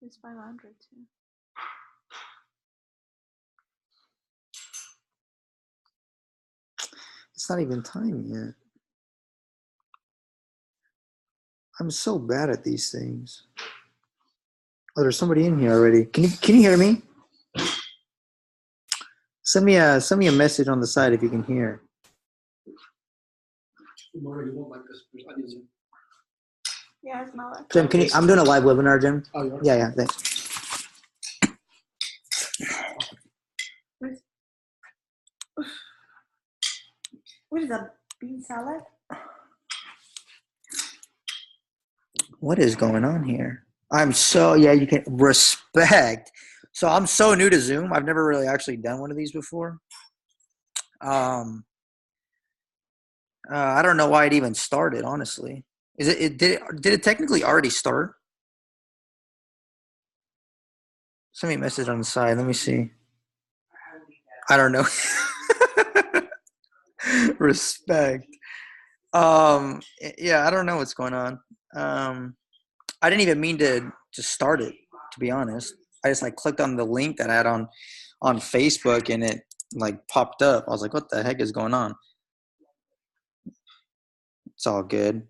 It's 500 too. It's not even time yet. I'm so bad at these things. Oh, there's somebody in here already. Can you hear me? Send me a message on the side if you can hear. Yeah, it's not like Jim, can you? I'm doing a live webinar, Jim. Oh, you are? Yeah, thanks. What is a bean salad? What is going on here? You can respect. So I'm so new to Zoom. I've never really actually done one of these before. I don't know why it even started, honestly. Did it technically already start? Send me a message on the side. Let me see. I don't know. Respect. Yeah, I don't know what's going on. I didn't even mean to start it, to be honest. I just like clicked on the link that I had on Facebook and it like popped up. I was like, what the heck is going on? It's all good.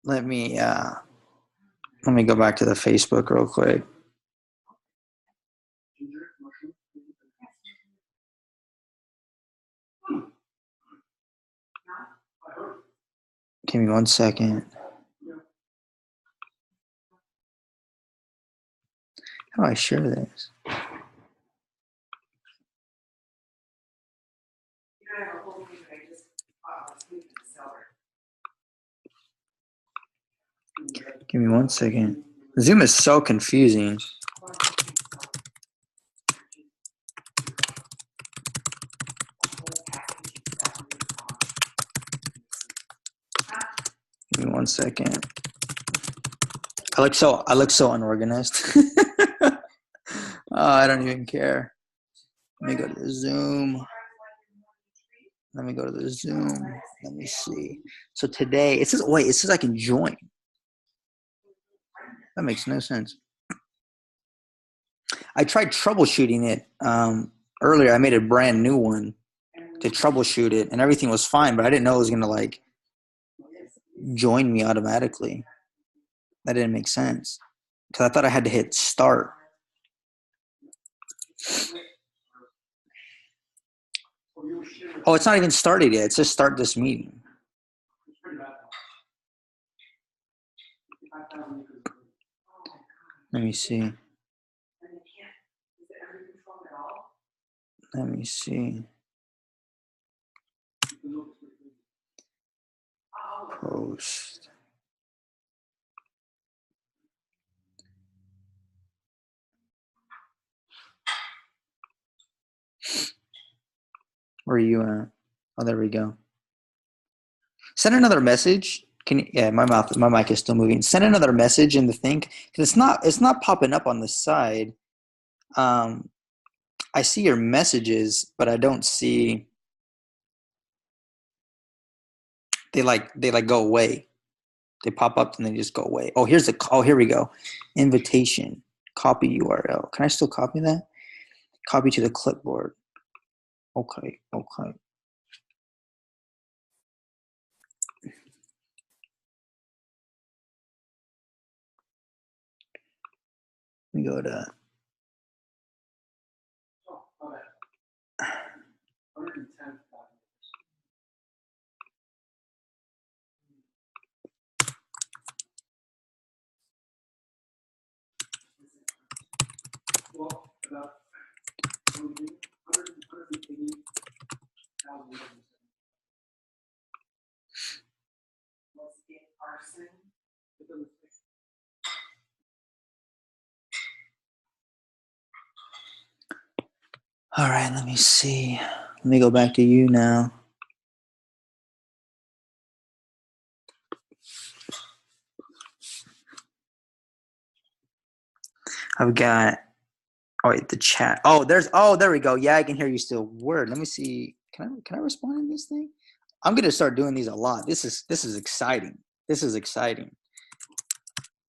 Let me go back to the Facebook real quick. Give me 1 second. How do I share this? Give me 1 second. Zoom is so confusing. Give me 1 second. I look so unorganized. I don't even care. Let me go to the Zoom. Let me see. So today it says I can join. That makes no sense. I tried troubleshooting it earlier. I made a brand new one to troubleshoot it, and everything was fine, but I didn't know it was gonna like join me automatically. That didn't make sense because I thought I had to hit start. Oh, it's not even started yet. It says start this meeting. Let me see. Post. Where are you at? Oh, there we go. Send another message. My mic is still moving. Send another message in the thing because it's not popping up on the side. I see your messages, but I don't see. They go away. They pop up and they just go away. Oh, here we go. Invitation. Copy URL. Can I still copy that? Copy to the clipboard. Okay. Let me go to. All right, let me see. Let me go back to you now. I've got the chat. There we go. Yeah, I can hear you still. Word. Let me see. Can I respond in this thing? I'm gonna start doing these a lot. This is exciting.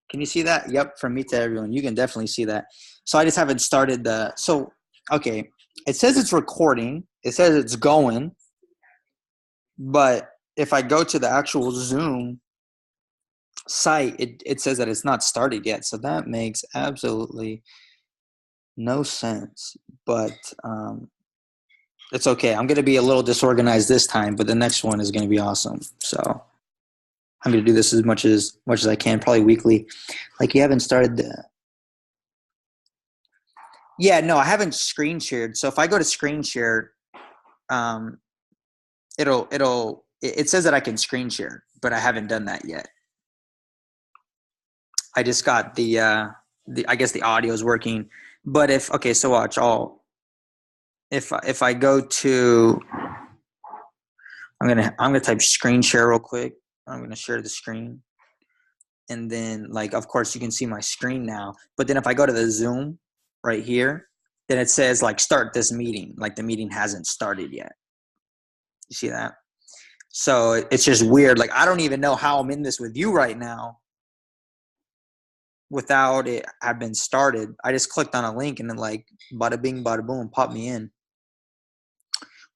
Can you see that? Yep, from me to everyone. You can definitely see that. So I just haven't started the. So okay, it says it's recording. It says it's going, but if I go to the actual Zoom site, it says that it's not started yet. So that makes absolutely no sense. But it's okay. I'm going to be a little disorganized this time, but the next one is going to be awesome. So I'm going to do this as much as I can, probably weekly. Like you haven't started the. Yeah, no, I haven't screen shared. So if I go to screen share, um, it says that I can screen share, but I haven't done that yet. I just got the I guess the audio is working, but so watch. If I go to, I'm gonna type screen share real quick. I'm gonna share the screen, and then like of course you can see my screen now. But then if I go to the Zoom right here, then it says like start this meeting. Like the meeting hasn't started yet. You see that? So it's just weird. Like I don't even know how I'm in this with you right now without it have been started. I just clicked on a link and then like bada bing, bada boom, pop me in.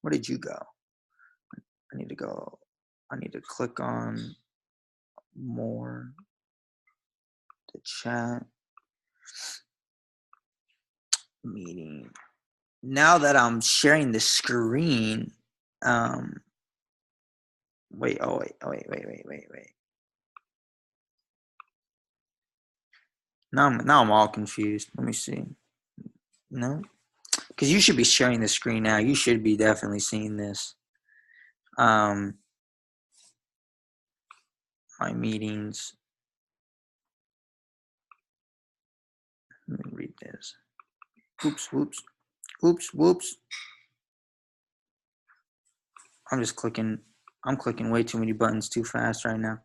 Where did you go? I need to go. I need to click on more, the chat, meeting. Now that I'm sharing the screen, wait. Now I'm all confused. Let me see. No, because you should be sharing the screen now. You should be definitely seeing this. My meetings. Let me read this. Whoops. I'm clicking way too many buttons too fast right now.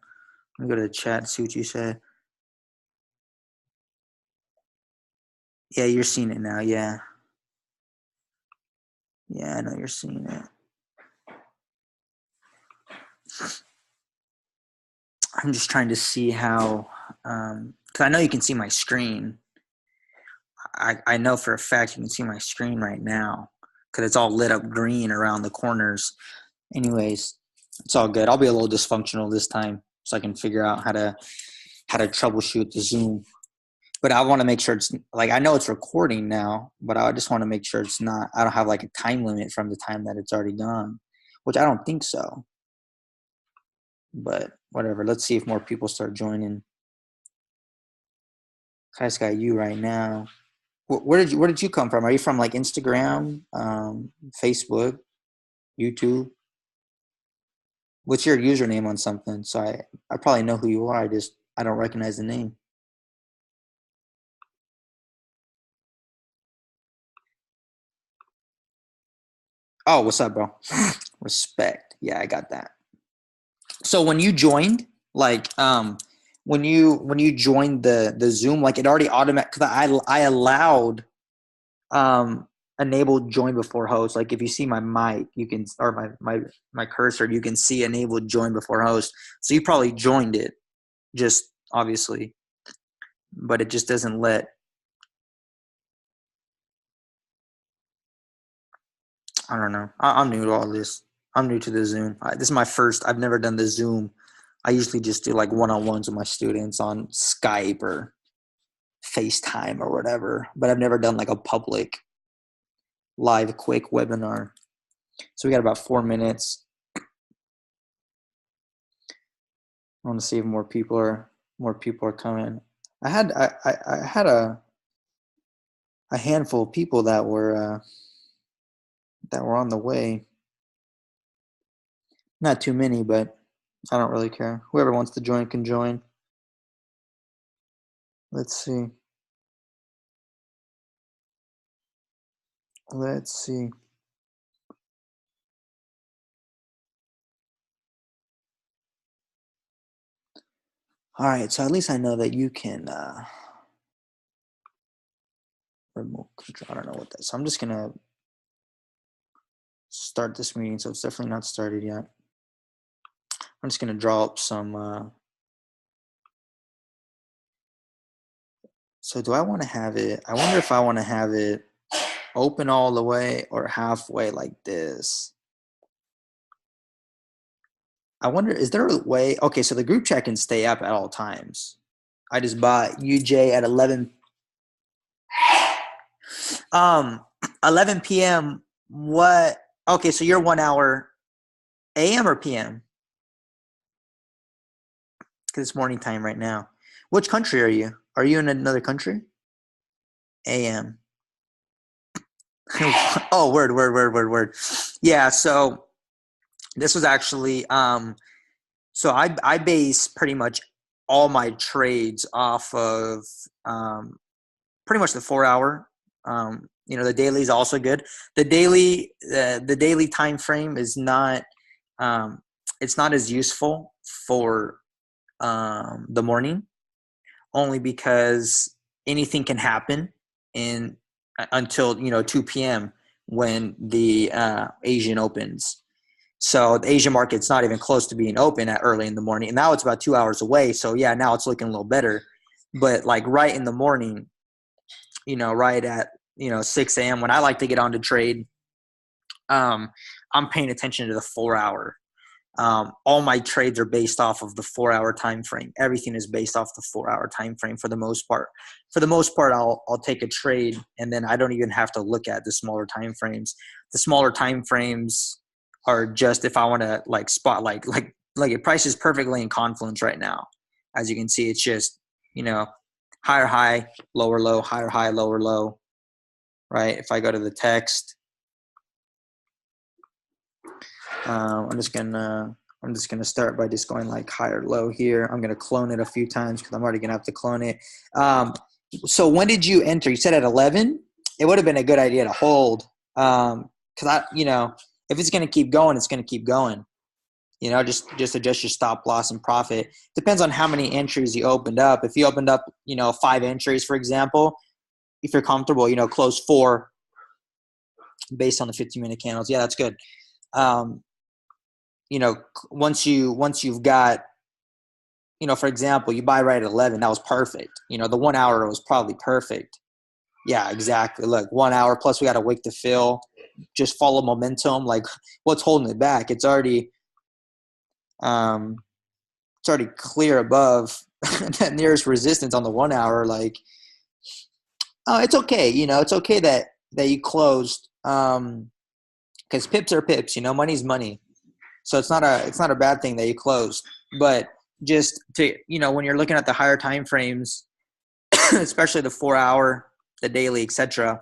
Let me go to the chat and see what you said. Yeah, you're seeing it now. Yeah, I know you're seeing it. I'm just trying to see how, because I know you can see my screen. I know for a fact you can see my screen right now because it's all lit up green around the corners. Anyways, it's all good. I'll be a little dysfunctional this time so I can figure out how to troubleshoot the Zoom. But I want to make sure it's like, I know it's recording now, but I just want to make sure it's not, I don't have like a time limit from the time that it's already gone, which I don't think so. But whatever. Let's see if more people start joining. I just got you right now. Where did you come from? Are you from like Instagram, Facebook, YouTube? What's your username on something? So I probably know who you are. I don't recognize the name. Oh, what's up, bro? Respect. Yeah, I got that. So when you joined, like when you joined the Zoom, like it already automatic, because I allowed enabled join before host. Like if you see my mic, you can, or my cursor, you can see enabled join before host. So you probably joined it, just obviously, but it just doesn't let. I don't know. I'm new to all this. I'm new to the Zoom. This is my first. I've never done the Zoom. I usually just do like one-on-ones with my students on Skype or FaceTime or whatever, but I've never done like a public live quick webinar. So we got about 4 minutes. I want to see if more people are coming. I had a handful of people that were on the way. Not too many, but I don't really care. Whoever wants to join can join. Let's see. All right, so at least I know that you can remote control. I don't know what that is. So I'm just gonna start this meeting. So it's definitely not started yet. I'm just gonna draw up some So do I want to have it? I wonder if I want to have it open all the way or halfway like this. I wonder, is there a way? Okay, so the group chat can stay up at all times. I just bought UJ at 11 p.m. What? Okay, so you're 1 hour AM or PM? Because it's morning time right now. Which country are you? Are you in another country? AM. Oh, word. Yeah, so this was actually so I base pretty much all my trades off of pretty much the 4 hour. The daily is also good. The daily time frame is not it's not as useful for the morning, only because anything can happen in until 2 p.m. when the Asian opens. So the Asian market's not even close to being open at early in the morning, and now it's about 2 hours away. So yeah, now it's looking a little better, but like right in the morning, right at 6 a.m. when I like to get on to trade, I'm paying attention to the 4 hour. All my trades are based off of the 4 hour time frame. Everything is based off the 4 hour time frame for the most part. For the most part, I'll take a trade and then I don't even have to look at the smaller time frames. The smaller time frames are just if I want to like spot like it price is perfectly in confluence right now. As you can see, it's just higher high, lower low, higher high, lower low. Right? If I go to the text, I'm just gonna start by just going like high or low here. I'm gonna clone it a few times because I'm already gonna have to clone it. So when did you enter? You said at 11. It would have been a good idea to hold because if it's gonna keep going, it's gonna keep going. Just adjust your stop loss and profit. Depends on how many entries you opened up. If you opened up 5 entries, for example, if you're comfortable, close 4 based on the 15-minute candles. Yeah, that's good. Once you've got, for example, you buy right at 11, that was perfect. The 1 hour was probably perfect. Yeah, exactly. Look, 1 hour plus we got a wick to fill. Just follow momentum. Like, what's holding it back? It's already clear above that nearest resistance on the 1 hour. Like, oh, it's okay. It's okay that you closed. Because pips are pips. Money's money. So it's not a bad thing that you closed, but just to when you're looking at the higher time frames, especially the 4 hour, the daily, etc.,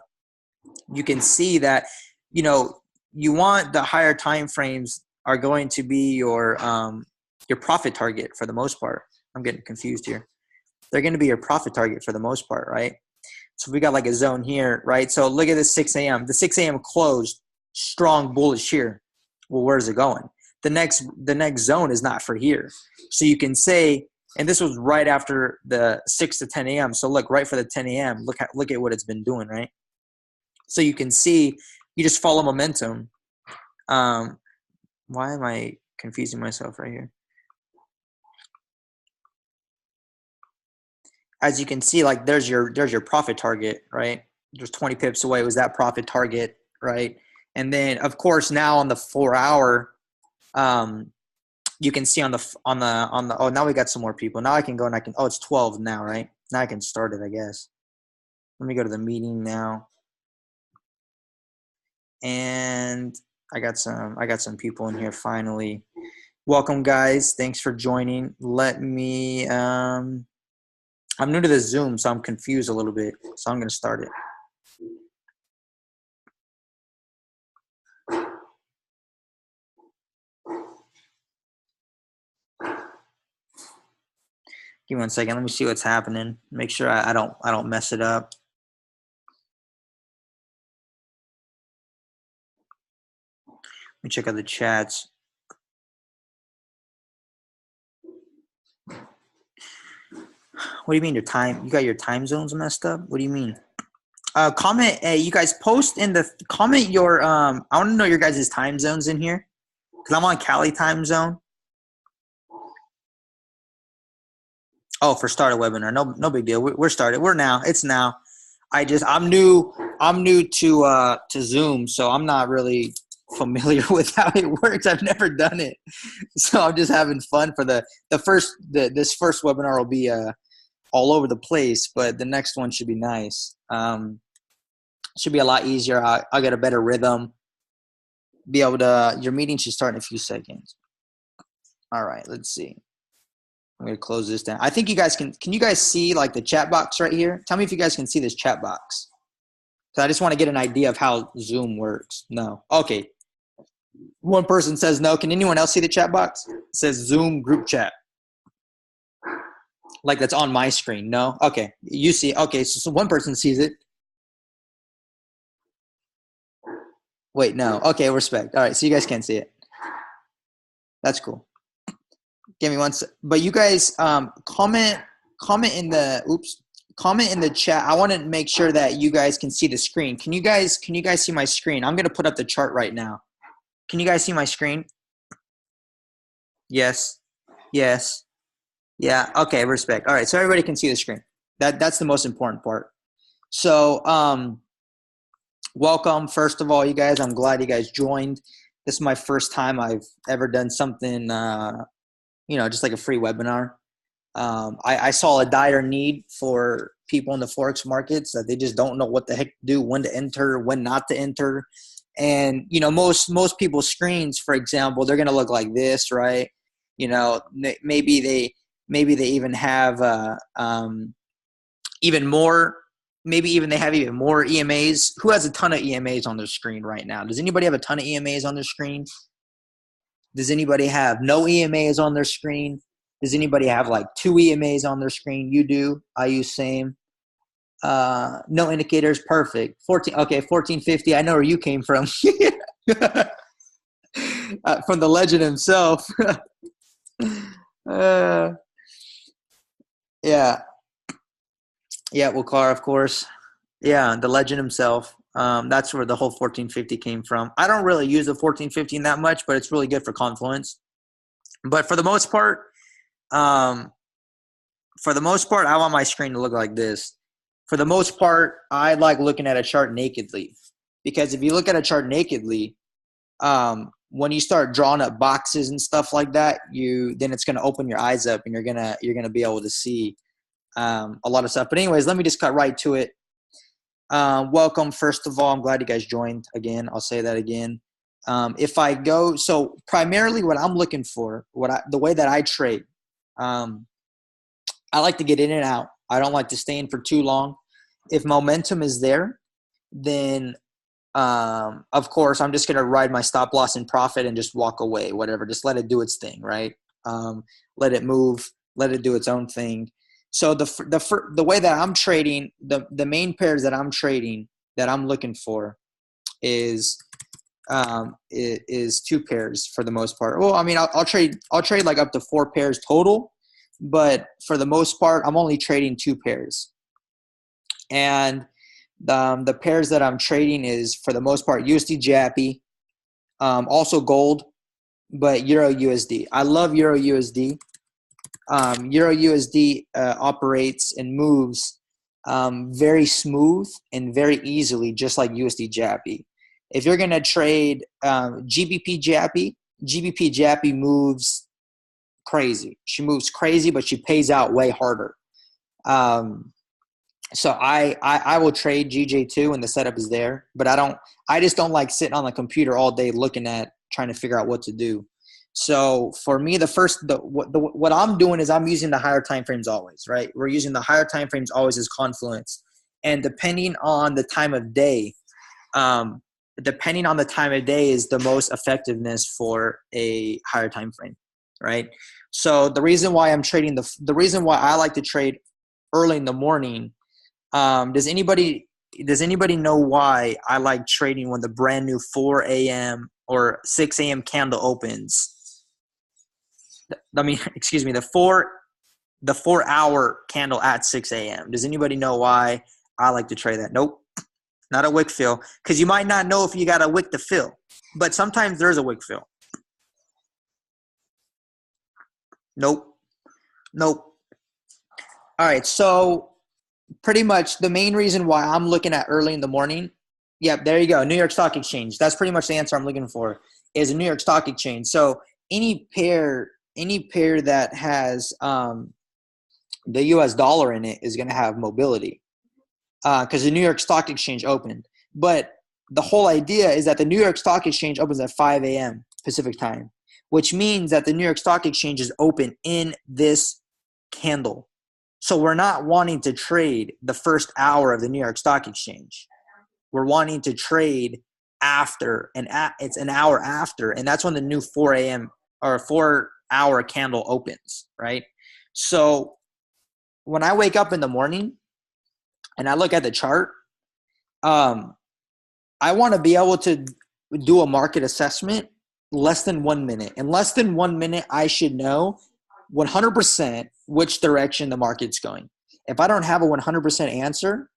you can see that you want the higher time frames are going to be your profit target for the most part. I'm getting confused here. They're going to be your profit target for the most part, right? So we got like a zone here, right? So look at this 6 a.m. The 6 a.m. closed strong bullish here. Well, where's it going? The next zone is not for here. So you can say, and this was right after the 6 to 10 a.m. So look, right for the 10 a.m., look at what it's been doing, right? So you can see, you just follow momentum. Why am I confusing myself right here? As you can see, like there's your profit target, right? There's 20 pips away was that profit target, right? And then of course now on the 4 hour, you can see on the oh, now we got some more people. Now I can go and it's 12 now, right? Now I can start it, I guess. Let me go to the meeting now. And I got some people in here finally. Welcome guys. Thanks for joining. Let me I'm new to the Zoom, so I'm confused a little bit. So I'm going to start it. Give me 1 second. Let me see what's happening. Make sure I don't mess it up. Let me check out the chats. What do you mean your time? You got your time zones messed up? What do you mean? Comment. You guys post in the comment your. I want to know your guys' time zones in here, because I'm on Cali time zone. Oh, for start a webinar. No big deal. We're started. We're now. It's now. I'm new to Zoom, so I'm not really familiar with how it works. I've never done it. So I'm just having fun for this first webinar will be all over the place, but the next one should be nice. Should be a lot easier. I'll get a better rhythm. Be able to, your meeting should start in a few seconds. All right, let's see. I'm going to close this down. I think you guys can you guys see like the chat box right here? Tell me if you guys can see this chat box. So I just want to get an idea of how Zoom works. No. Okay. One person says no. Can anyone else see the chat box? It says Zoom group chat. Like that's on my screen. No? Okay. You see. Okay. So one person sees it. Wait, no. Okay. Respect. All right. So you guys can't see it. That's cool. Give me one sec. But you guys comment in the chat. I want to make sure that you guys can see the screen. Can you guys see my screen? I'm going to put up the chart right now. Can you guys see my screen? Yes. Yes. Yeah. Okay. Respect. All right. So everybody can see the screen. That's the most important part. So, welcome. First of all, you guys, I'm glad you guys joined. This is my first time I've ever done something, just like a free webinar. I saw a dire need for people in the Forex markets that they just don't know what the heck to do, when to enter, when not to enter. And, most people's screens, for example, they're going to look like this, right? Maybe they even have even more, maybe even they have even more EMAs. Who has a ton of EMAs on their screen right now? Does anybody have a ton of EMAs on their screen? Does anybody have no EMAs on their screen? Does anybody have like 2 EMAs on their screen? You do. I use same. No indicators. Perfect. 1450. I know where you came from. From the legend himself. Yeah. Yeah, Wakar, of course. Yeah, the legend himself. That's where the whole 1450 came from. I don't really use the 1450 that much, but it's really good for confluence. But for the most part, I want my screen to look like this. For the most part, I like looking at a chart nakedly, because if you look at a chart nakedly, when you start drawing up boxes and stuff like that, then it's going to open your eyes up, and you're gonna be able to see a lot of stuff. But anyways, let me just cut right to it. Welcome. First of all, I'm glad you guys joined again. I'll say that again. So primarily what I'm looking for, the way that I trade, I like to get in and out. I don't like to stay in for too long. If momentum is there, then of course I'm just going to ride my stop loss and profit and just walk away, whatever. Just let it do its thing, right? Let it move, let it do its own thing. So the way that I'm trading, the main pairs that I'm trading that I'm looking for is 2 pairs for the most part. Well, I mean, I'll trade like up to 4 pairs total, but for the most part, I'm only trading 2 pairs. And the pairs that I'm trading is, for the most part, USD JAPY, also gold, but Euro USD. I love Euro USD. Euro USD operates and moves very smooth and very easily, just like USD JAPY. If you're going to trade GBP JAPY moves crazy. She moves crazy, but she pays out way harder. So I will trade GJ2 when the setup is there, but I just don't like sitting on the computer all day trying to figure out what to do. So for me, what I'm doing is I'm using the higher time frames always, right? We're using the higher time frames always as confluence. And depending on the time of day is the most effectiveness for a higher time frame, right? So the reason why I'm trading the reason why I like to trade early in the morning, does anybody know why I like trading when the brand new 4 a.m. or 6 a.m. candle opens? The 4 hour candle at 6 a.m. Does anybody know why I like to trade that? Nope. Not a wick fill. Because you might not know if you got a wick to fill. But sometimes there's a wick fill. Nope. All right. So pretty much the main reason why I'm looking at early in the morning. Yep. There you go. New York Stock Exchange. That's pretty much the answer I'm looking for is a New York Stock Exchange. So any pair that has the US dollar in it is going to have mobility because the New York Stock Exchange opened. But the whole idea is that the New York Stock Exchange opens at 5 a.m. Pacific time, which means that the New York Stock Exchange is open in this candle. So we're not wanting to trade the first hour of the New York Stock Exchange. We're wanting to trade after, and it's an hour after, and that's when the new 4 a.m. or 4-hour candle opens, right? So when I wake up in the morning and I look at the chart, I want to be able to do a market assessment less than 1 minute. In less than 1 minute, I should know 100% which direction the market's going. If I don't have a 100% answer,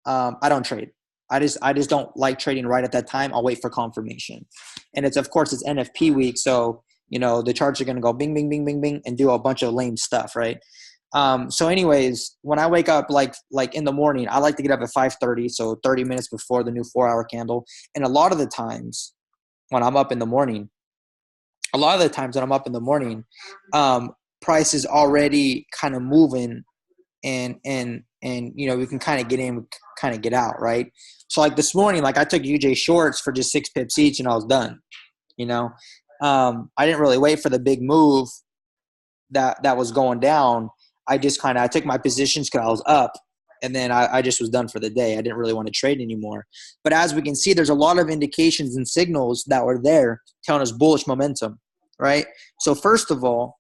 I don't trade. I just don't like trading right at that time. I'll wait for confirmation. And it's, of course, it's NFP week. So, the charts are going to go bing, bing, bing, bing, bing, and do a bunch of lame stuff, right? So anyways, when I wake up, like in the morning, I like to get up at 5:30. So 30 minutes before the new 4-hour candle. And a lot of the times when I'm up in the morning, price is already kind of moving and we can kind of get in, kind of get out, right? So like this morning, like I took UJ shorts for just 6 pips each and I was done. I didn't really wait for the big move that was going down. I took my positions because I was up, and then I just was done for the day. I didn't really want to trade anymore. But as we can see, there's a lot of indications and signals that were there telling us bullish momentum, right? So first of all,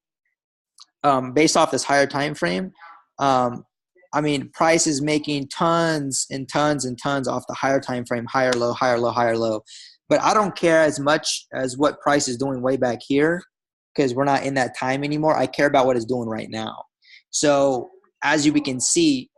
based off this higher time frame, price is making tons and tons and tons off the higher time frame, higher low, higher low, higher low. But I don't care as much as what price is doing way back here because we're not in that time anymore. I care about what it's doing right now. So as we can see,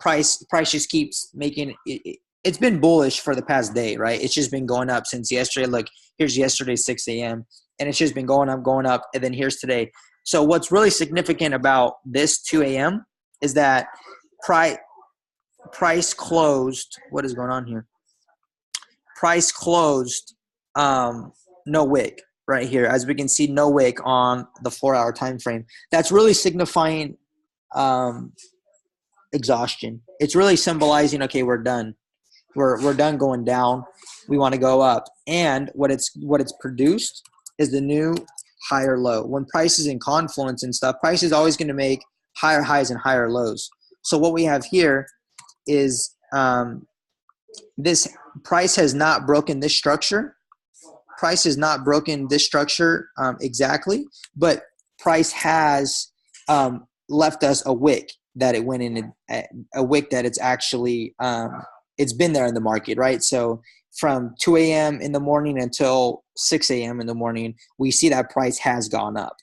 price just keeps making it. It's been bullish for the past day, right? It's just been going up since yesterday. Look, here's yesterday, 6 a.m. And it's just been going up. And then here's today. So what's really significant about this 2 a.m. is that price closed. What is going on here? Price closed no wick right here. As we can see, no wick on the 4-hour time frame. That's really signifying exhaustion. It's really symbolizing, okay, we're done. We're done going down. We want to go up. And what it's produced is the new higher low. When price is in confluence and stuff, price is always going to make higher highs and higher lows. So what we have here is this price has not broken this structure. Price has not broken this structure exactly, but price has left us a wick that it went in, a wick that it's actually it's been there in the market, right? So from 2 a.m. in the morning until 6 a.m. in the morning, we see that price has gone up.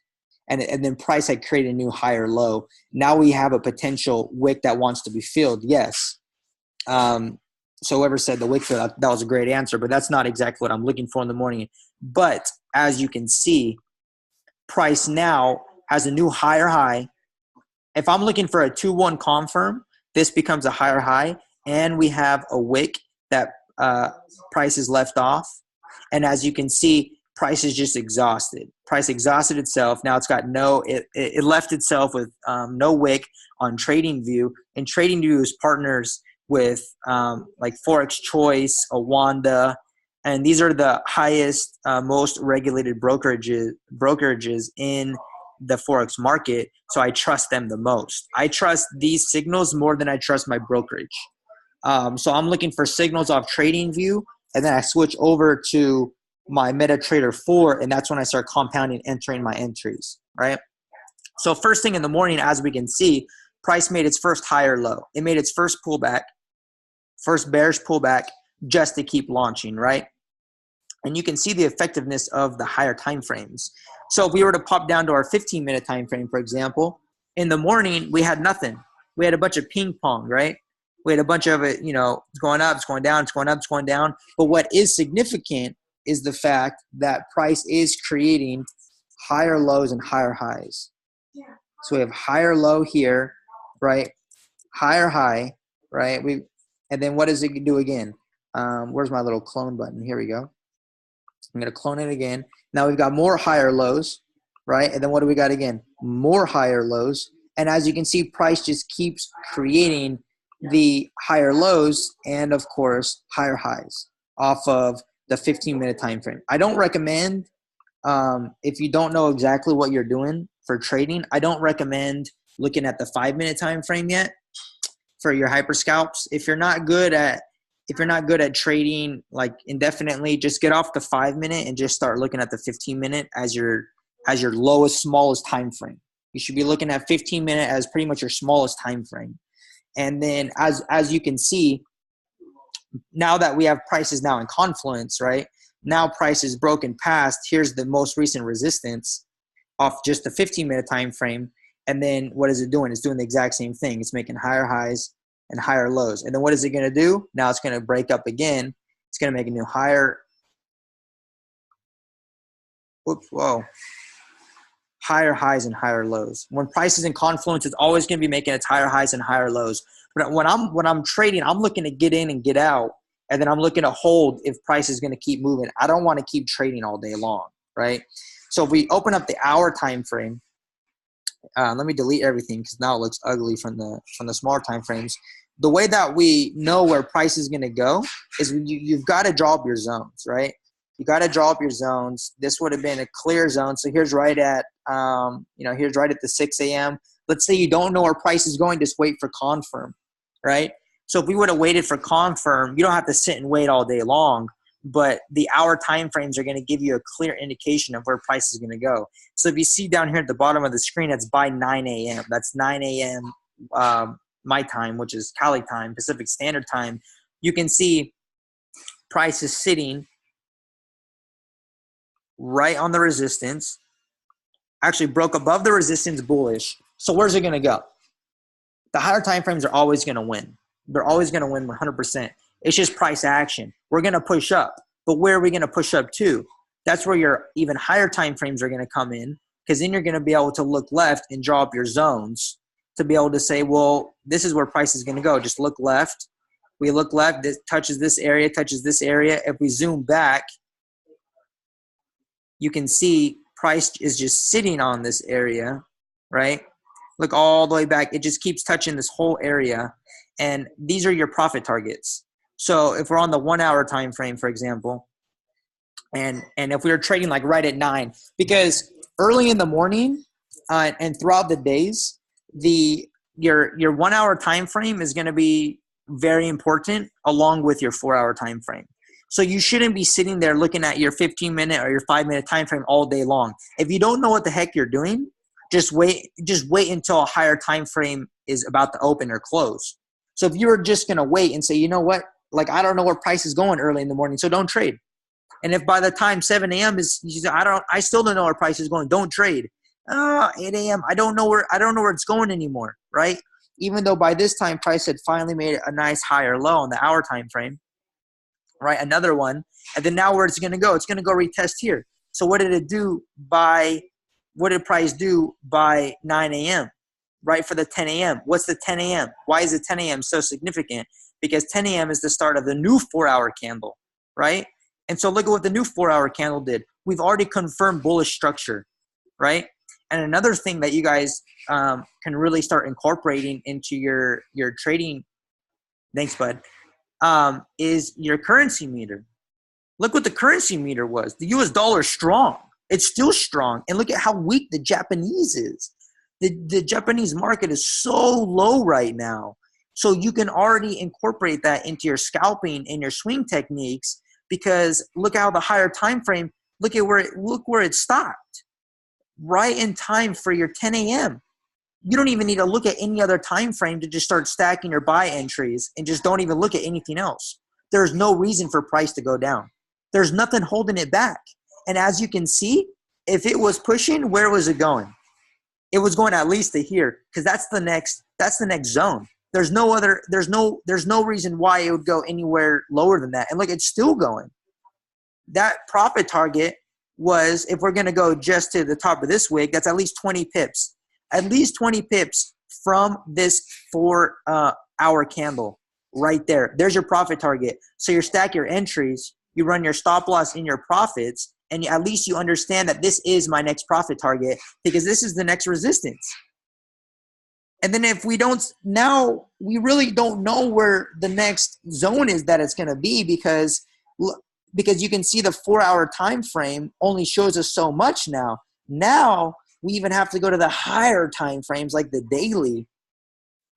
And then price had created a new higher low. Now we have a potential wick that wants to be filled. Yes. So whoever said the wick fill, that was a great answer, but that's not exactly what I'm looking for in the morning. But as you can see, price now has a new higher high. If I'm looking for a 2-1 confirm, this becomes a higher high, and we have a wick that price is left off. And as you can see, price is just exhausted. Price exhausted itself. Now it's got it left itself with no wick on TradingView. And TradingView is partners with like Forex Choice, Awanda, and these are the highest, most regulated brokerages in the Forex market. So I trust them the most. I trust these signals more than I trust my brokerage. So I'm looking for signals off TradingView, and then I switch over to my MetaTrader 4, and that's when I start compounding, entering my entries, right? So first thing in the morning, as we can see, price made its first higher low. It made its first pullback, first bearish pullback, just to keep launching, right? And you can see the effectiveness of the higher time frames. So if we were to pop down to our 15-minute time frame, for example, in the morning, we had nothing. We had a bunch of ping pong, right? We had a bunch of it, it's going up, it's going down, it's going up, it's going down. But what is significant is the fact that price is creating higher lows and higher highs. So we have higher low here, right? Higher high, right? And then what does it do again? Where's my little clone button? Here we go. I'm going to clone it again. Now we've got more higher lows, right? And then what do we got again? More higher lows. And as you can see, price just keeps creating the higher lows and, of course, higher highs off of the 15-minute time frame. I don't recommend, if you don't know exactly what you're doing for trading, I don't recommend looking at the 5-minute time frame yet for your hyper scalps. If you're not good at trading like indefinitely, just get off the 5-minute and just start looking at the 15-minute as your lowest, smallest time frame. You should be looking at 15-minute as pretty much your smallest time frame. And then as you can see, now that we have prices now in confluence, right? Now price is broken past. Here's the most recent resistance off just the 15-minute time frame. And then what is it doing? It's doing the exact same thing. It's making higher highs and higher lows. And then what is it going to do? Now it's going to break up again. It's going to make a new higher. Higher highs and higher lows. When price is in confluence, it's always going to be making its higher highs and higher lows. But when I'm trading, I'm looking to get in and get out, and then I'm looking to hold if price is going to keep moving. I don't want to keep trading all day long, right? So if we open up the hour time frame, let me delete everything because now it looks ugly from the smaller time frames. The way that we know where price is going to go is you've got to draw up your zones, right? You got to draw up your zones. This would have been a clear zone. So here's right at, here's right at the 6 a.m. Let's say you don't know where price is going, just wait for confirm, right? So if we would have waited for confirm, you don't have to sit and wait all day long, but the hour time frames are going to give you a clear indication of where price is going to go. So if you see down here at the bottom of the screen, that's by 9 a.m. That's 9 a.m. My time, which is Cali time, Pacific Standard Time. You can see price is sitting right on the resistance, actually broke above the resistance bullish. So where's it going to go? The higher time frames are always going to win. They're always going to win 100%. It's just price action. We're going to push up, but where are we going to push up to? That's where your even higher time frames are going to come in, because then you're going to be able to look left and draw up your zones to be able to say, well, this is where price is going to go. Just look left. We look left. This touches this area, touches this area. If we zoom back, you can see price is just sitting on this area, right? Look all the way back. It just keeps touching this whole area. And these are your profit targets. So if we're on the 1 hour time frame, for example, and if we were trading like right at 9, because early in the morning and throughout the days, your 1 hour time frame is going to be very important along with your 4 hour time frame. So you shouldn't be sitting there looking at your 15-minute or your 5-minute time frame all day long. If you don't know what the heck you're doing, just wait until a higher time frame is about to open or close. So if you're just going to wait and say, you know what, like I don't know where price is going early in the morning, so don't trade. And if by the time 7 a.m. is, I still don't know where price is going, don't trade. 8 a.m. I don't know where it's going anymore, right? Even though by this time price had finally made a nice higher low on the hour time frame. Right, another one, and then now where it's going to go? It's going to go retest here. So what did price do by 9 a.m., right, for the 10 a.m.? What's the 10 a.m.? Why is the 10 a.m. so significant? Because 10 a.m. is the start of the new 4-hour candle, right? And so look at what the new 4-hour candle did. We've already confirmed bullish structure, right? And another thing that you guys can really start incorporating into your trading, thanks, bud, is your currency meter. Look what the currency meter was. The US dollar is strong. It's still strong. And look at how weak the Japanese is. The Japanese market is so low right now. So you can already incorporate that into your scalping and your swing techniques, because look how the higher time frame, look where it stopped. Right in time for your 10 a.m. You don't even need to look at any other time frame to just start stacking your buy entries, and just don't even look at anything else. There's no reason for price to go down. There's nothing holding it back. And as you can see, if it was pushing, where was it going? It was going at least to here, because that's the next zone. There's no reason why it would go anywhere lower than that. And look, it's still going. That profit target was, if we're going to go just to the top of this wick, that's at least 20 pips. At least 20 pips from this 4-hour candle right there. There's your profit target. So you stack your entries, you run your stop loss in your profits, and at least you understand that this is my next profit target because this is the next resistance. And then if we don't, now we really don't know where the next zone is that it's going to be because you can see the 4-hour time frame only shows us so much now. Now we even have to go to the higher time frames like the daily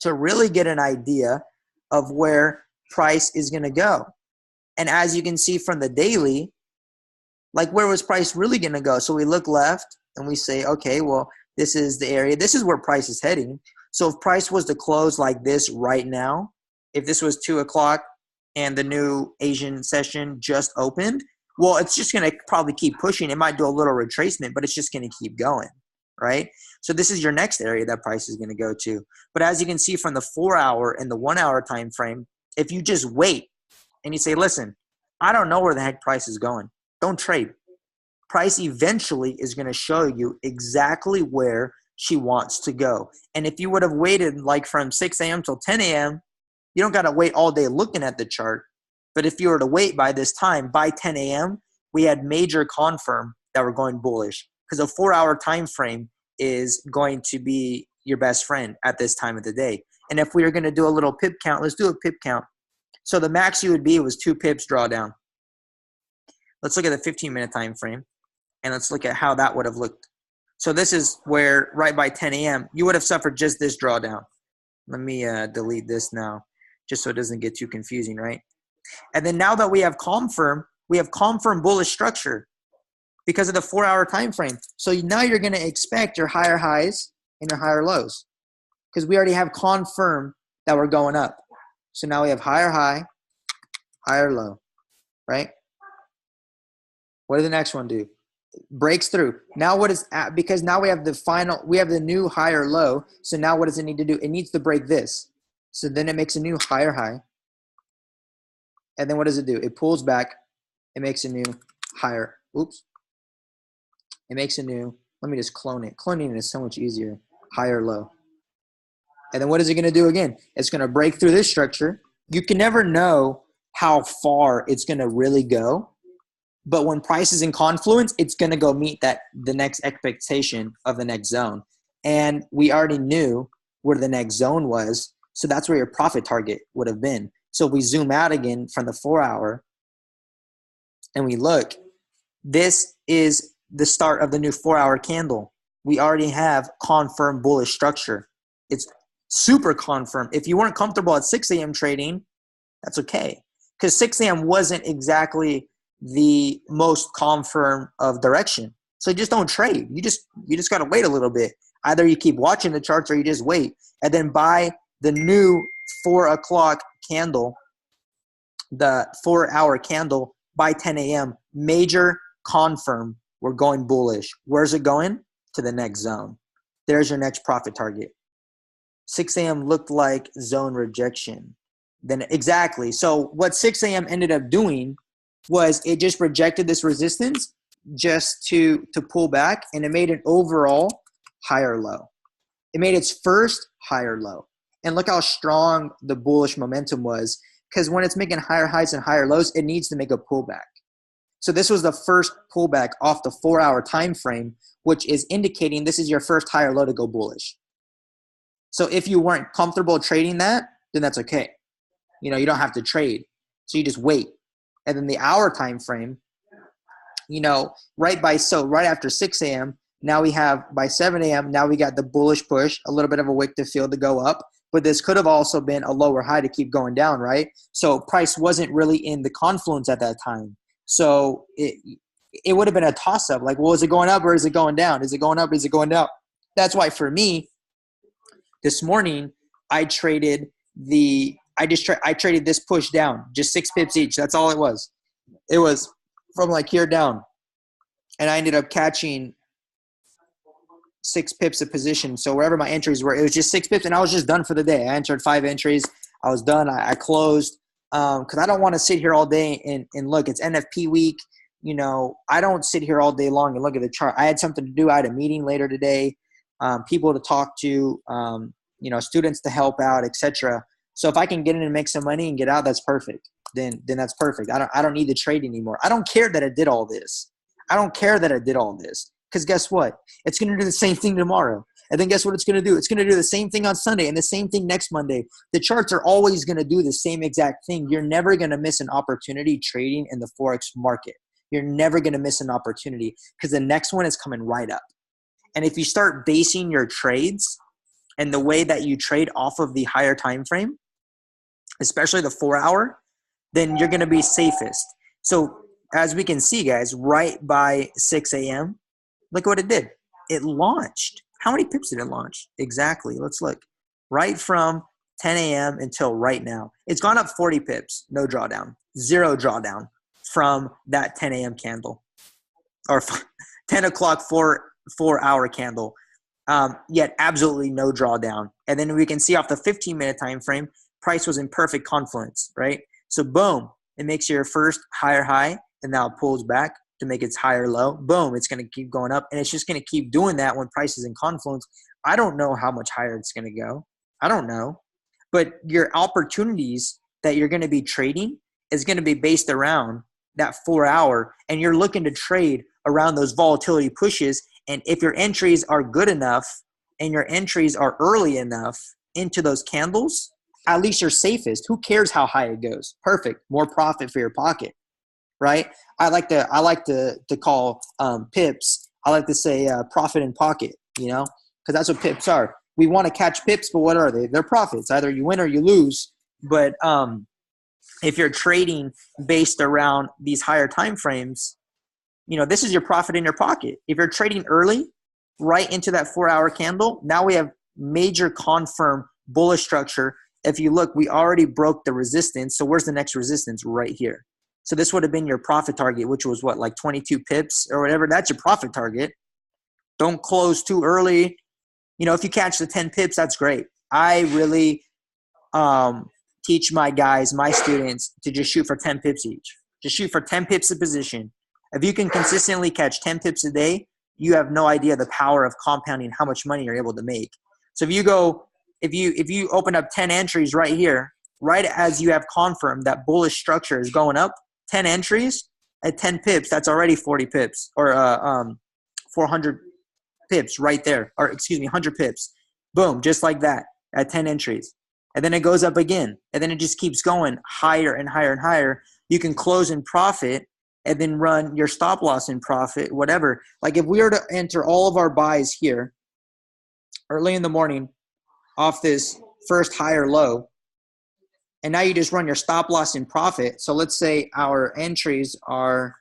to really get an idea of where price is going to go. And as you can see from the daily, like where was price really going to go? So we look left and we say, okay, well, this is the area. This is where price is heading. So if price was to close like this right now, if this was 2 o'clock and the new Asian session just opened, well, it's just going to probably keep pushing. It might do a little retracement, but it's just going to keep going, right? So this is your next area that price is going to go to. But as you can see from the 4-hour and the 1-hour time frame, if you just wait and you say, listen, I don't know where the heck price is going, don't trade. Price eventually is going to show you exactly where she wants to go. And if you would have waited like from 6 a.m. till 10 a.m., you don't got to wait all day looking at the chart. But if you were to wait by this time, by 10 a.m., we had major confirm that we're going bullish because a 4-hour time frame is going to be your best friend at this time of the day. And if we are going to do a little pip count, let's do a pip count. So the max you would be was 2 pips drawdown. Let's look at the 15-minute time frame, and let's look at how that would have looked. So this is where right by 10 a.m., you would have suffered just this drawdown. Let me delete this now just so it doesn't get too confusing, right? And then now that we have confirm bullish structure because of the 4-hour time frame. So now you're going to expect your higher highs and your higher lows because we already have confirm that we're going up. So now we have higher high, higher low, right? What did the next one do? Breaks through. Now what is because now we have the new higher low. So now what does it need to do? It needs to break this. So then it makes a new higher high. And then what does it do? It pulls back. It makes a new higher. Oops. It makes a new, let me just clone it. Cloning it is so much easier. Higher low. And then what is it going to do again? It's going to break through this structure. You can never know how far it's going to really go. But when price is in confluence, it's going to go meet the next expectation of the next zone. And we already knew where the next zone was. So that's where your profit target would have been. So if we zoom out again from the 4-hour and we look, this is the start of the new 4-hour candle. We already have confirmed bullish structure. It's super confirmed. If you weren't comfortable at 6 a.m. trading, that's okay. Because 6 a.m. wasn't exactly the most confirm of direction. So just don't trade. You just got to wait a little bit. Either you keep watching the charts or you just wait. And then buy the new 4 o'clock candle, the 4-hour candle by 10 a.m. Major confirm. We're going bullish. Where's it going? To the next zone. There's your next profit target. 6 a.m. looked like zone rejection. Then exactly. So what 6 a.m. ended up doing was it just rejected this resistance just to pull back, and it made an overall higher low. It made its first higher low. And look how strong the bullish momentum was, because when it's making higher highs and higher lows, it needs to make a pullback. So this was the first pullback off the 4-hour time frame, which is indicating this is your first higher low to go bullish. So if you weren't comfortable trading that, then that's okay. You don't have to trade. So you just wait. And then the hour time frame, right after 6 a.m., now we have by 7 a.m., now we got the bullish push, a little bit of a wick to fill to go up. But this could have also been a lower high to keep going down, right? So price wasn't really in the confluence at that time. So it would have been a toss-up. Like, well, is it going up or is it going down? Is it going up? Is it going down? That's why for me, this morning, I traded I traded this push down, just 6 pips each. That's all it was. It was from like here down. And I ended up catching 6 pips of position. So wherever my entries were, it was just 6 pips, and I was just done for the day. I entered 5 entries. I was done. I closed because I don't want to sit here all day and look. It's NFP week. I don't sit here all day long and look at the chart. I had something to do. I had a meeting later today, people to talk to. students to help out, etc. So if I can get in and make some money and get out, that's perfect. Then that's perfect. I don't need to trade anymore. I don't care that I did all this. Because guess what? It's going to do the same thing tomorrow. And then guess what it's going to do? It's going to do the same thing on Sunday and the same thing next Monday. The charts are always going to do the same exact thing. You're never going to miss an opportunity trading in the Forex market. You're never going to miss an opportunity because the next one is coming right up. And if you start basing your trades and the way that you trade off of the higher time frame, especially the 4-hour, then you're going to be safest. So as we can see, guys, right by 6 a.m., look what it did. It launched. How many pips did it launch? Exactly. Let's look. Right from 10 a.m. until right now. It's gone up 40 pips. No drawdown. Zero drawdown from that 10 a.m. candle. Or 10 o'clock 4-hour candle. Yet absolutely no drawdown. And then we can see off the 15-minute time frame, price was in perfect confluence, right? So boom, it makes your first higher high, and now it pulls back to make its higher low. Boom, it's going to keep going up, and it's just going to keep doing that when price is in confluence. I don't know how much higher it's going to go. I don't know. But your opportunities that you're going to be trading is going to be based around that 4-hour, and you're looking to trade around those volatility pushes. And if your entries are good enough and your entries are early enough into those candles, at least you're safest. Who cares how high it goes? Perfect. More profit for your pocket, right? I like to call pips. I like to say profit in pocket, because that's what pips are. We want to catch pips, but what are they? They're profits. Either you win or you lose. But if you're trading based around these higher time frames, this is your profit in your pocket. If you're trading early, right into that 4-hour candle, now we have major confirm bullish structure. If you look, we already broke the resistance. So where's the next resistance? Right here. So this would have been your profit target, which was what, like 22 pips or whatever. That's your profit target. Don't close too early. If you catch the 10 pips, that's great. I really teach my guys, my students, to just shoot for 10 pips each. Just shoot for 10 pips a position. If you can consistently catch 10 pips a day, you have no idea the power of compounding, how much money you're able to make. So if you open up 10 entries right here, right as you have confirmed that bullish structure is going up, 10 entries at 10 pips, that's already 40 pips or 400 pips right there, or 100 pips. Boom, just like that at 10 entries. And then it goes up again, and then it just keeps going higher and higher and higher. You can close in profit and then run your stop loss in profit, whatever. Like if we were to enter all of our buys here early in the morning off this first higher low, and now you just run your stop loss in profit. So let's say our entries are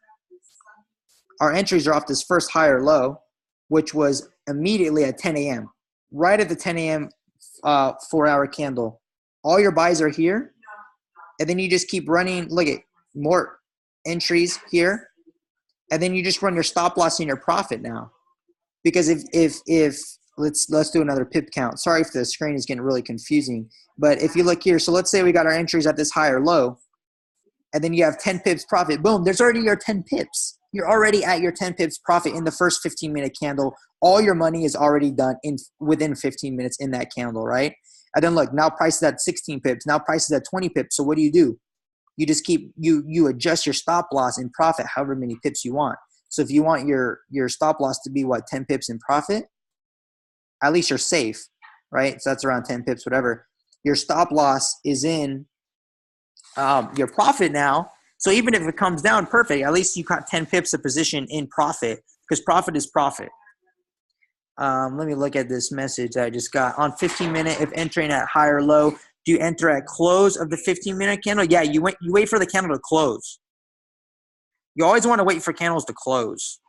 off this first higher low, which was immediately at 10 a.m., right at the 10 a.m. 4-hour candle. All your buys are here, and then you just keep running. Look at more entries here, and then you just run your stop loss in your profit now. Because if let's do another pip count. Sorry if the screen is getting really confusing, but if you look here, so let's say we got our entries at this higher low, and then you have 10 pips profit. Boom, there's already your 10 pips. You're already at your 10 pips profit in the first 15-minute candle. All your money is already done within 15 minutes in that candle, right? And then look, now price is at 16 pips. Now price is at 20 pips. So what do? You just keep you adjust your stop loss in profit however many pips you want. So if you want your stop loss to be 10 pips in profit, at least you're safe, right? So that's around 10 pips, whatever. Your stop loss is in your profit now. So even if it comes down, perfect. At least you got 10 pips a position in profit, because profit is profit. Let me look at this message that I just got. On 15-minute, if entering at high or low, do you enter at close of the 15-minute candle? Yeah, you wait for the candle to close. You always want to wait for candles to close,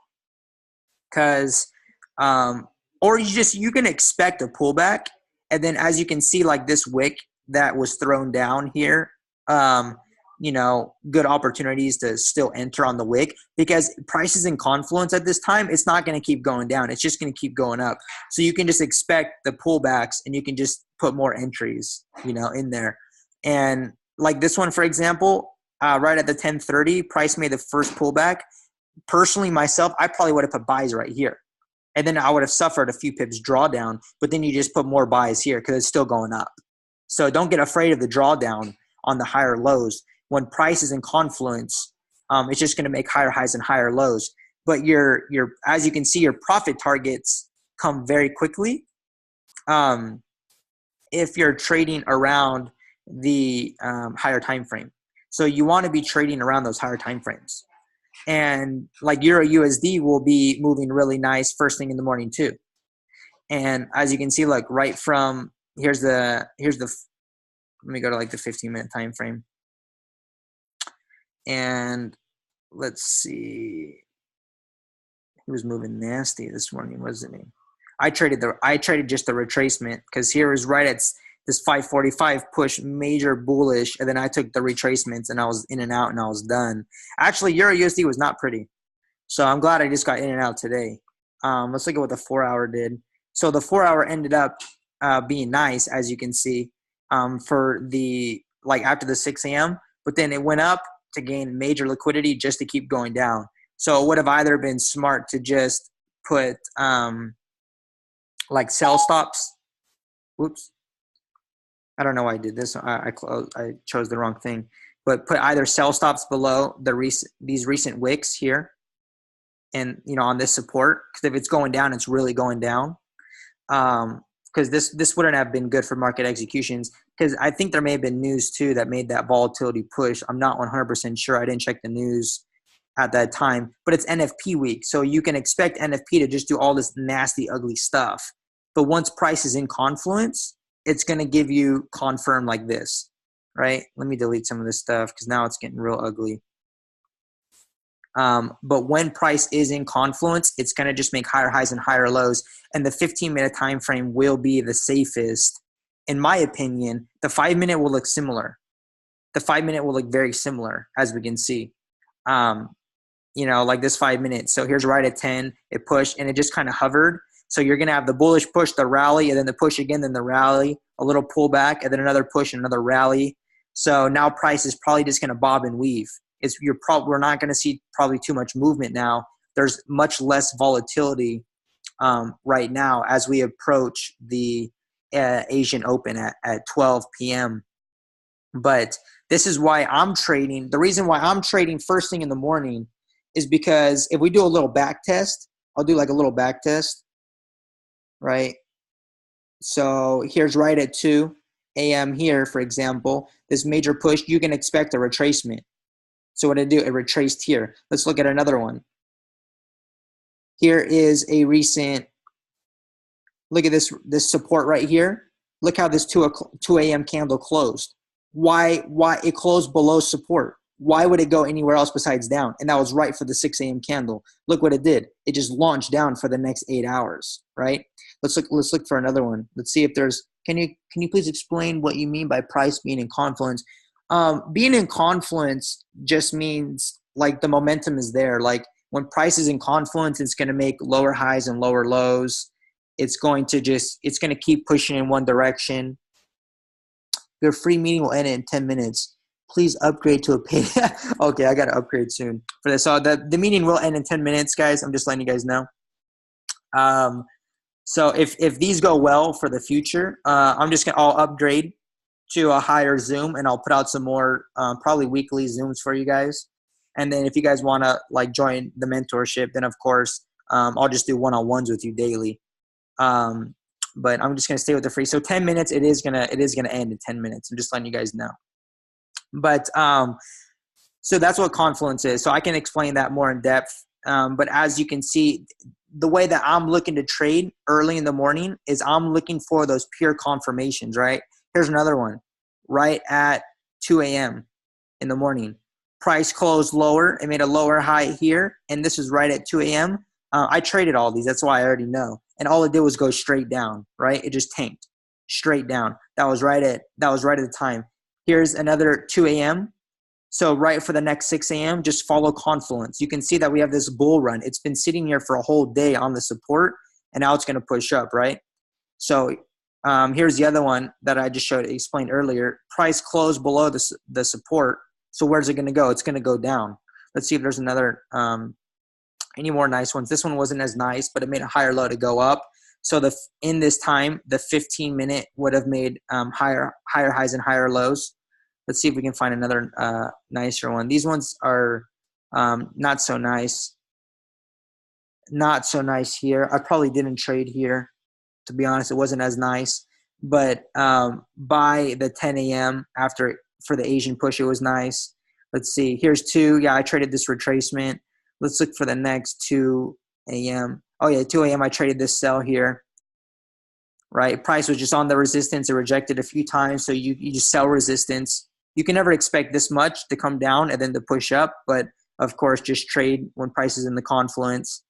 because or you can expect a pullback, and then as you can see, like this wick that was thrown down here, good opportunities to still enter on the wick, because price is in confluence at this time. It's not going to keep going down. It's just going to keep going up. So you can just expect the pullbacks, and you can just put more entries, in there. And like this one, for example, right at the 10:30, price made the first pullback. Personally, myself, I probably would have put buys right here. And then I would have suffered a few pips drawdown, but then you just put more buys here because it's still going up. So don't get afraid of the drawdown on the higher lows. When price is in confluence, it's just going to make higher highs and higher lows. But your as you can see, your profit targets come very quickly if you're trading around the higher time frame. So you want to be trading around those higher time frames. And like Euro USD will be moving really nice first thing in the morning too. And as you can see, like right from here's the let me go to like the 15-minute time frame. And let's see. He was moving nasty this morning, wasn't he? I traded just the retracement because here is right at this 545 push, major bullish, and then I took the retracements and I was in and out and I was done. Actually, Euro USD was not pretty, so I'm glad I just got in and out today. Let's look at what the 4-hour did. So the 4-hour ended up being nice, as you can see, for the like after the 6 a.m. But then it went up to gain major liquidity just to keep going down. So it would have either been smart to just put like sell stops. Whoops. I don't know why I did this. I chose the wrong thing. But put either sell stops below these recent wicks here, and on this support, because if it's going down, it's really going down. Because this wouldn't have been good for market executions. Because I think there may have been news too that made that volatility push. I'm not 100% sure. I didn't check the news at that time, but it's NFP week, so you can expect NFP to just do all this nasty, ugly stuff. But once price is in confluence, it's going to give you confirm like this, right? Let me delete some of this stuff because now it's getting real ugly. But when price is in confluence, it's going to just make higher highs and higher lows, and the 15-minute time frame will be the safest. In my opinion, the 5-minute will look similar. The 5-minute will look very similar, as we can see. Like this 5 minutes. So here's right at 10, it pushed and it just kind of hovered. So you're going to have the bullish push, the rally, and then the push again, then the rally, a little pullback, and then another push and another rally. So now price is probably just going to bob and weave. We're not going to see probably too much movement now. There's much less volatility right now as we approach the Asian Open at 12 p.m. But this is why I'm trading. The reason why I'm trading first thing in the morning is because if we do a little back test, I'll do like a little back test, right? So here's right at 2 a.m. here, for example, this major push, you can expect a retracement. So what I do, it retraced here. Let's look at another one. Here is a recent, look at this support right here. Look how this 2 a.m. candle closed. Why it closed below support? Why would it go anywhere else besides down? And that was right for the 6 a.m. candle. Look what it did. It just launched down for the next 8 hours, right? Let's look for another one. Let's see if there's, can you please explain what you mean by price being in confluence? Being in confluence just means like the momentum is there. Like when price is in confluence, it's going to make lower highs and lower lows. It's going to keep pushing in one direction. Your free meeting will end in 10 minutes. Please upgrade to a paid. Okay, I got to upgrade soon for this. So the meeting will end in 10 minutes, guys. I'm just letting you guys know. So if these go well for the future, I'll upgrade to a higher Zoom, and I'll put out some more probably weekly Zooms for you guys. And then if you guys want to like join the mentorship, then of course I'll just do one-on-ones with you daily. But I'm just gonna stay with the free. So 10 minutes, it is gonna end in 10 minutes. I'm just letting you guys know. But so that's what confluence is. So I can explain that more in depth. But as you can see, the way that I'm looking to trade early in the morning is I'm looking for those pure confirmations, right? Here's another one, right at 2 a.m. in the morning. Price closed lower. It made a lower high here, and this is right at 2 a.m. I traded all these. That's why I already know. And all it did was go straight down, right? It just tanked straight down. That was right at the time. Here's another 2 a.m. So right for the next 6 a.m., just follow confluence. You can see that we have this bull run. It's been sitting here for a whole day on the support, and now it's going to push up, right? So here's the other one that I just explained earlier. Price closed below the support. So where's it going to go? It's going to go down. Let's see if there's another any more nice ones. This one wasn't as nice, but it made a higher low to go up. So in this time, the 15-minute would have made higher highs and higher lows. Let's see if we can find another nicer one. These ones are not so nice. Not so nice here. I probably didn't trade here. To be honest, it wasn't as nice. But by the 10 a.m. for the Asian push, it was nice. Let's see. Here's 2. Yeah, I traded this retracement. Let's look for the next 2 a.m. Oh, yeah, 2 a.m. I traded this sell here. Right? Price was just on the resistance. It rejected a few times. So you just sell resistance. You can never expect this much to come down and then to push up. But, of course, just trade when price is in the confluence.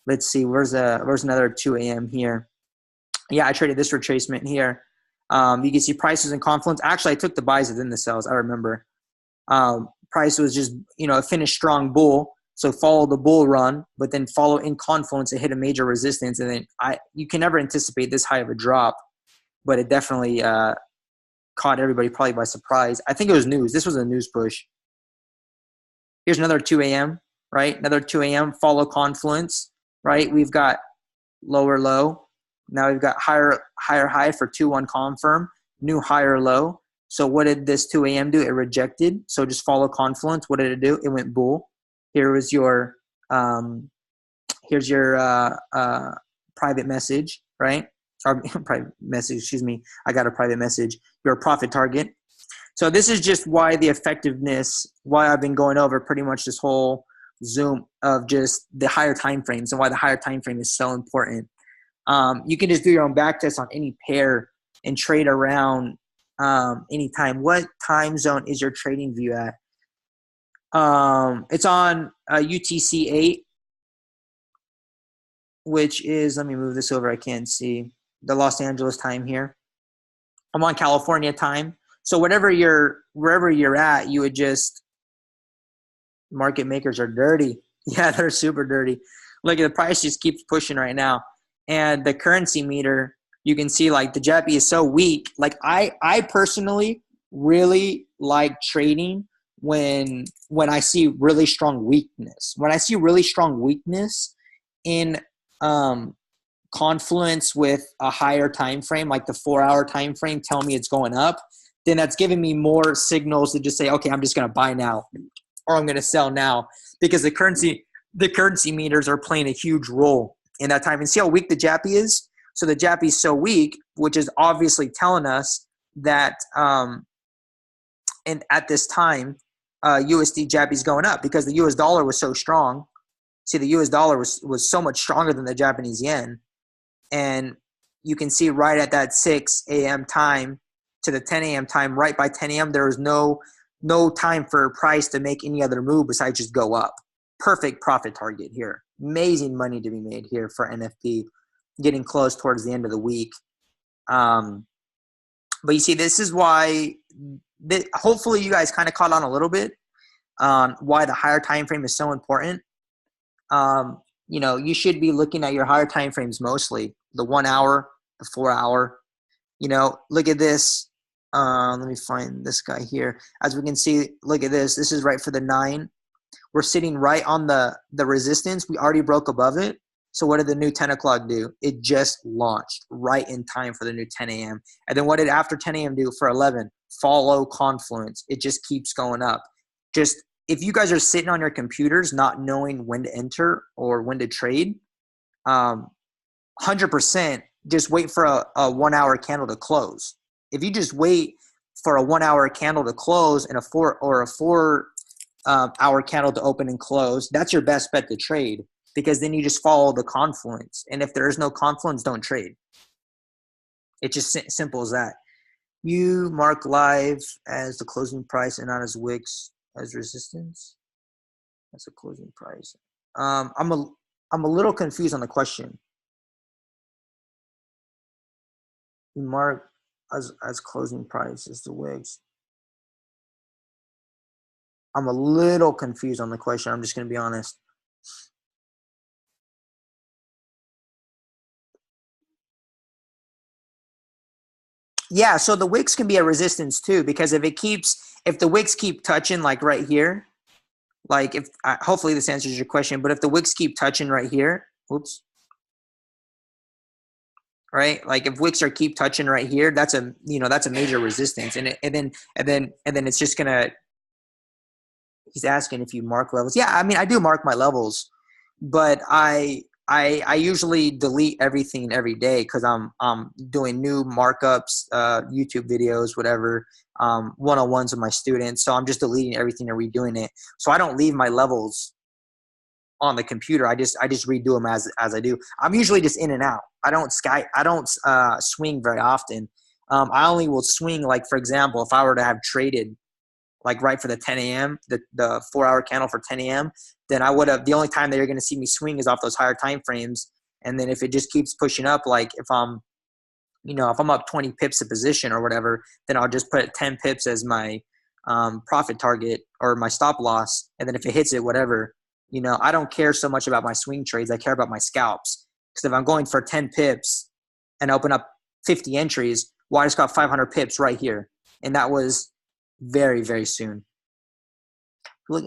Let's see. Where's another 2 a.m. here? Yeah, I traded this retracement here. You can see prices in confluence. Actually, I took the buys within the sells. I remember. Price was just, it finished strong bull. So follow the bull run, but then follow in confluence. It hit a major resistance. And then you can never anticipate this high of a drop, but it definitely caught everybody probably by surprise. I think it was news. This was a news push. Here's another 2 a.m., right? Another 2 a.m. follow confluence, right? We've got lower low. Now we've got higher high for 2-1 confirm, new higher low. So what did this 2 a.m. do? It rejected. So just follow confluence. What did it do? It went bull. Here's your private message, right? Or private message, excuse me. I got a private message. Your profit target. So this is just why the effectiveness, why I've been going over pretty much this whole Zoom of just the higher time frames and why the higher time frame is so important. You can just do your own back test on any pair and trade around anytime. What time zone is your trading view at? It's on UTC 8, which is, let me move this over. I can't see the Los Angeles time here. I'm on California time. So wherever you're at, you would just, market makers are dirty. Yeah, they're super dirty. Look at the price just keeps pushing right now. And the currency meter, you can see like the Japanese is so weak. Like I personally really like trading when I see really strong weakness. When I see really strong weakness in confluence with a higher time frame, like the 4-hour time frame, tell me it's going up, then that's giving me more signals to just say, okay, I'm just going to buy now or I'm going to sell now, because the currency meters are playing a huge role in that time. And see how weak the Jappy is? So the Jappy is so weak, which is obviously telling us that and at this time, USD Jappy is going up because the US dollar was so strong. See, the US dollar was so much stronger than the Japanese yen. And you can see right at that 6 a.m. time to the 10 a.m. time, right by 10 a.m., there was no time for price to make any other move besides just go up. Perfect profit target here. Amazing money to be made here for NFP, getting close towards the end of the week. But you see, this is why hopefully you guys kind of caught on a little bit on why the higher time frame is so important. You should be looking at your higher time frames mostly, the 1 hour, the 4 hour. Look at this. Let me find this guy here. As we can see, look at this. This is right for the 9. We're sitting right on the resistance. We already broke above it. So what did the new 10 o'clock do? It just launched right in time for the new 10 a.m. And then what did after 10 a.m. do for 11? Follow confluence. It just keeps going up. Just if you guys are sitting on your computers not knowing when to enter or when to trade, 100% just wait for a 1 hour candle to close. If you just wait for a 1 hour candle to close and a 4 hour candle to open and close, that's your best bet to trade, because then you just follow the confluence. And if there is no confluence, don't trade. It's just simple as that. You mark live as the closing price and not as wicks as resistance. That's a closing price. I'm a little confused on the question. You mark as closing price as the wicks. I'm a little confused on the question. I'm just going to be honest. Yeah, so the wicks can be a resistance too, because if the wicks keep touching like right here, like if hopefully this answers your question, but if the wicks keep touching right here, oops, right? Like if wicks are keep touching right here, that's a that's a major resistance, and then it's just gonna. He's asking if you mark levels. Yeah, I mean I do mark my levels, but I usually delete everything every day because I'm doing new markups, YouTube videos, whatever, one-on-ones with my students. So I'm just deleting everything and redoing it. So I don't leave my levels on the computer. I just redo them as I do. I'm usually just in and out. I don't swing very often. I only will swing, like for example, if I were to have traded like right for the 10 a.m., the 4-hour candle for 10 a.m., then I would have, the only time that you're going to see me swing is off those higher time frames. And then if it just keeps pushing up, like if I'm up 20 pips a position or whatever, then I'll just put 10 pips as my profit target or my stop loss. And then if it hits it, whatever, I don't care so much about my swing trades. I care about my scalps. Because if I'm going for 10 pips and open up 50 entries, well, I just got 500 pips right here. And that was very, very soon. Look,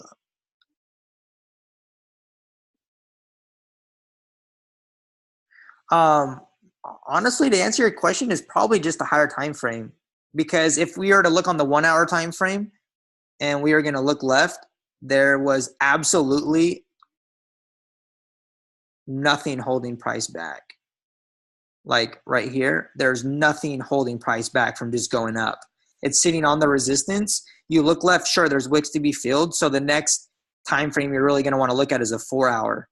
um, honestly, to answer your question, is probably just a higher time frame. Because if we were to look on the 1-hour time frame and we are going to look left, there was absolutely nothing holding price back. Like right here, there's nothing holding price back from just going up. It's sitting on the resistance. You look left, sure, there's wicks to be filled. So the next time frame you're really going to want to look at is a 4-hour,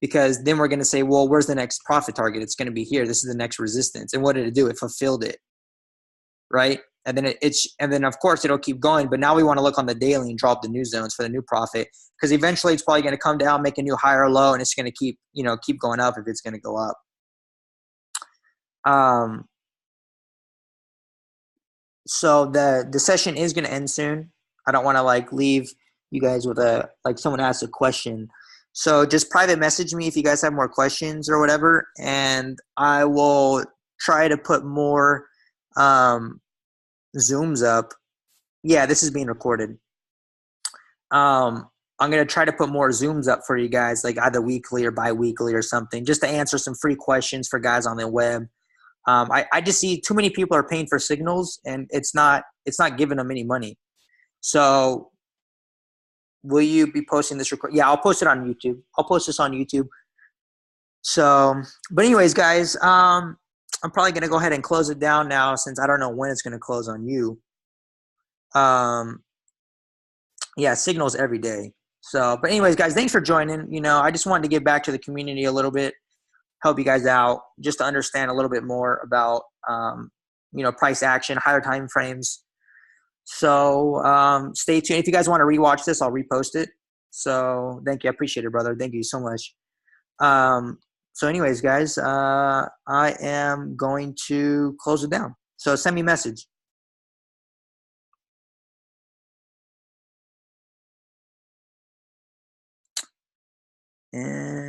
because then we're going to say, well, where's the next profit target? It's going to be here. This is the next resistance. And what did it do? It fulfilled it, right? And then and then of course it'll keep going. But now we want to look on the daily and draw up the new zones for the new profit, because eventually it's probably going to come down, make a new higher low, and it's going to keep going up if it's going to go up. So the session is going to end soon. I don't want to like leave you guys with someone asked a question. So just private message me if you guys have more questions or whatever, and I will try to put more Zooms up. Yeah, this is being recorded. I'm going to try to put more Zooms up for you guys, like either weekly or bi-weekly or something, just to answer some free questions for guys on the web. I just see too many people are paying for signals, and it's not giving them any money. So will you be posting this record? Yeah, I'll post it on YouTube. I'll post this on YouTube. So, but anyways, guys, I'm probably going to go ahead and close it down now, since I don't know when it's going to close on you. Yeah, signals every day. So, but anyways, guys, thanks for joining. I just wanted to give back to the community a little bit, help you guys out, just to understand a little bit more about, price action, higher time frames. So stay tuned. If you guys want to rewatch this, I'll repost it. So thank you. I appreciate it, brother. Thank you so much. So anyways, guys, I am going to close it down. So send me a message. And